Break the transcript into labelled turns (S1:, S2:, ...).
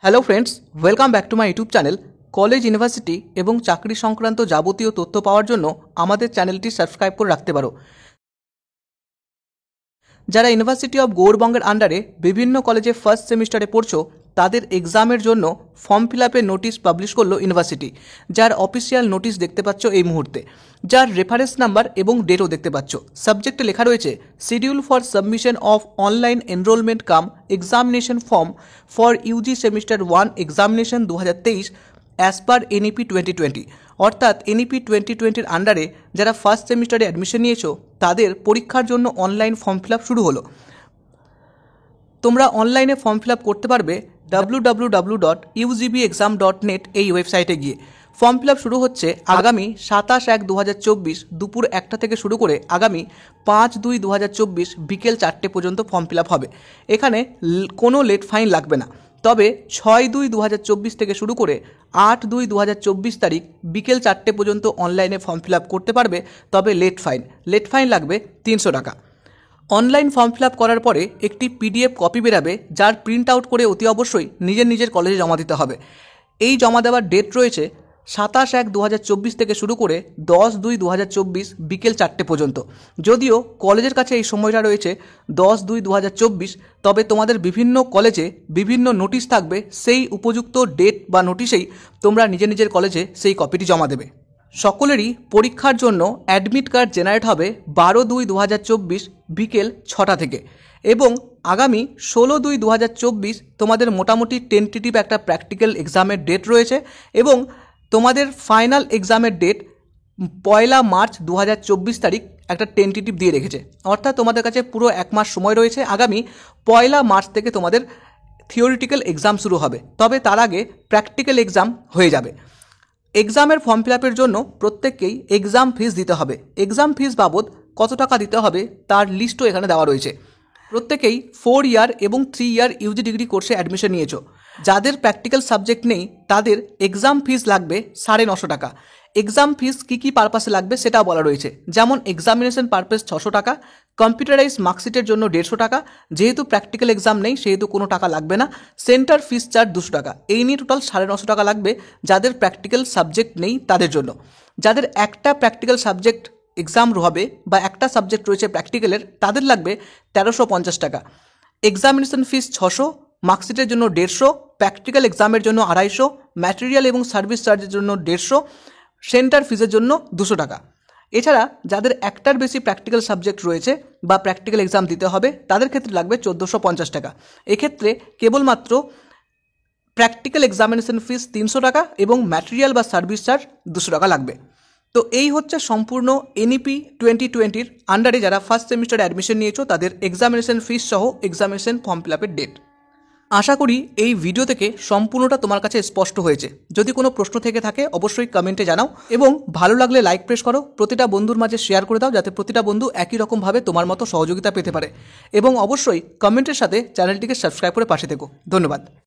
S1: Hello friends, welcome back to my YouTube channel. College, university এবং চাকরি সংক্রান্ত যাবতীয় তথ্য পাওয়ার জন্য আমাদের চ্যানেলটি সাবস্ক্রাইব করে রাখতে পারো। যারা ইউনিভার্সিটি অফ গৌড়বঙ্গের আন্ডারে বিভিন্ন কলেজে ফার্স্ট সেমিস্টারে পড়ছো, তাদের এক্সামের জন্য ফর্ম ফিল আপের নোটিশ পাবলিশ করলো ইউনিভার্সিটি, যার অফিসিয়াল নোটিশ দেখতে পাচ্ছ এই মুহূর্তে, যার রেফারেন্স নাম্বার এবং ডেটও দেখতে পাচ্ছ। সাবজেক্টে লেখা রয়েছে schedule for submission of online enrolment cum examination form for UG semester 1 examination 2023 as per NEP 2020। অর্থাৎ এনইপি 2020-র আন্ডারে যারা ফার্স্ট সেমিস্টারে অ্যাডমিশন নিয়েছো, তাদের পরীক্ষার জন্য অনলাইন ফর্ম ফিল আপ শুরু হলো। তোমরা অনলাইনে ফর্ম ফিল আপ করতে পারবে www.ugbexam.net এই ওয়েবসাইটে গিয়ে। ফর্ম ফিল আপ শুরু হচ্ছে আগামী 27/1/2024 দুপুর 1টা থেকে শুরু করে আগামী 5/2/2024 বিকেল 4টে পর্যন্ত ফর্ম ফিল আপ হবে। এখানে কোনো লেট ফাইন লাগবে না। তবে 6/2/2024 থেকে শুরু করে 8/2/2024 তারিখ বিকেল 4টে পর্যন্ত অনলাইনে ফর্ম ফিল আপ করতে পারবে। তবে লেট ফাইন লাগবে 300 টাকা। অনলাইন ফর্ম ফিল আপ করার পরে একটি পিডিএফ কপি বেরাবে, যার প্রিন্ট আউট করে অতি অবশ্যই নিজের কলেজে জমা দিতে হবে। এই জমা দেওয়ার ডেট রয়েছে 27/1/2024 থেকে শুরু করে 10/2/2024 বিকেল 4টে পর্যন্ত। যদিও কলেজের কাছে এই সময়টা রয়েছে 10/2/2024, তবে তোমাদের বিভিন্ন কলেজে বিভিন্ন নোটিশ থাকবে, সেই উপযুক্ত ডেট বা নোটিশেই তোমরা নিজের কলেজে সেই কপিটি জমা দেবে। সকলেরই পরীক্ষার জন্য অ্যাডমিট কার্ড জেনারেট হবে 12/2/2024 বিকেল 6টা থেকে, এবং আগামী 16/2/2024 তোমাদের মোটামুটি টেন্টেটিভ একটা প্র্যাকটিক্যাল এক্সামের ডেট রয়েছে, এবং তোমাদের ফাইনাল এক্সামের ডেট 1 মার্চ 2024 তারিখ একটা টেন্টেটিভ দিয়ে রেখেছে। অর্থাৎ তোমাদের কাছে পুরো 1 মাস সময় রয়েছে। আগামী 1 মার্চ থেকে তোমাদের থিওরিটিক্যাল এক্সাম শুরু হবে, তবে তার আগে প্র্যাকটিক্যাল এক্সাম হয়ে যাবে। এক্সামের ফর্ম ফিল আপের জন্য প্রত্যেককেই এক্সাম ফিস দিতে হবে। এক্সাম ফিস বাবদ কত টাকা দিতে হবে তার লিস্টও এখানে দেওয়া রয়েছে। প্রত্যেকেই 4 ইয়ার এবং 3 ইয়ার ইউজি ডিগ্রি কোর্সে অ্যাডমিশন নিয়েছো। যাদের প্র্যাকটিক্যাল সাবজেক্ট নেই তাদের এক্সাম ফিস লাগবে 950 টাকা। এক্সাম ফিস কী পারপাসে লাগবে সেটাও বলা রয়েছে, যেমন এক্সামিনেশন পারপাস 600 টাকা, কম্পিউটারাইজ মার্কশিটের জন্য 150 টাকা। যেহেতু প্র্যাকটিক্যাল এক্সাম নেই সেহেতু কোনো টাকা লাগবে না। সেন্টার ফিস চার্জ 200 টাকা। এই নিয়ে টোটাল 950 টাকা লাগবে যাদের প্র্যাকটিক্যাল সাবজেক্ট নেই তাদের জন্য। যাদের একটা প্র্যাকটিক্যাল সাবজেক্ট এক্সাম হবে বা একটা সাবজেক্ট রয়েছে প্র্যাকটিক্যালের, তাদের লাগবে 1350 টাকা। এক্সামিনেশন ফিস 600, মার্কশিটের জন্য 150, প্র্যাকটিক্যাল এক্সামের জন্য 250, ম্যাটেরিয়াল এবং সার্ভিস চার্জের জন্য 150, সেন্টার ফিজের জন্য 200 টাকা। এছাড়া যাদের একটার বেশি প্র্যাকটিক্যাল সাবজেক্ট রয়েছে বা প্র্যাকটিক্যাল এক্সাম দিতে হবে, তাদের ক্ষেত্রে লাগবে 1450 টাকা। এক্ষেত্রে কেবলমাত্র প্র্যাকটিক্যাল এক্সামিনেশন ফিস 300 টাকা এবং ম্যাটেরিয়াল বা সার্ভিস চার্জ 200 টাকা লাগবে। তো এই হচ্ছে সম্পূর্ণ এনইপি 2020-র আন্ডারে যারা ফার্স্ট সেমিস্টারে অ্যাডমিশন নিয়েছো তাদের এক্সামিনেশন ফিস সহ এক্সামিনেশন ফর্ম ফিল আপের ডেট। আশা করি এই ভিডিও থেকে সম্পূর্ণটা তোমার কাছে স্পষ্ট হয়েছে। যদি কোনো প্রশ্ন থেকে থাকে অবশ্যই কমেন্টে জানাও, এবং ভালো লাগলে লাইক প্রেস করো, প্রতিটা বন্ধুর মাঝে শেয়ার করে দাও যাতে প্রতিটা বন্ধু একই রকমভাবে তোমার মতো সহযোগিতা পেতে পারে, এবং অবশ্যই কমেন্টের সাথে চ্যানেলটিকে সাবস্ক্রাইব করে পাশে থেকো। ধন্যবাদ।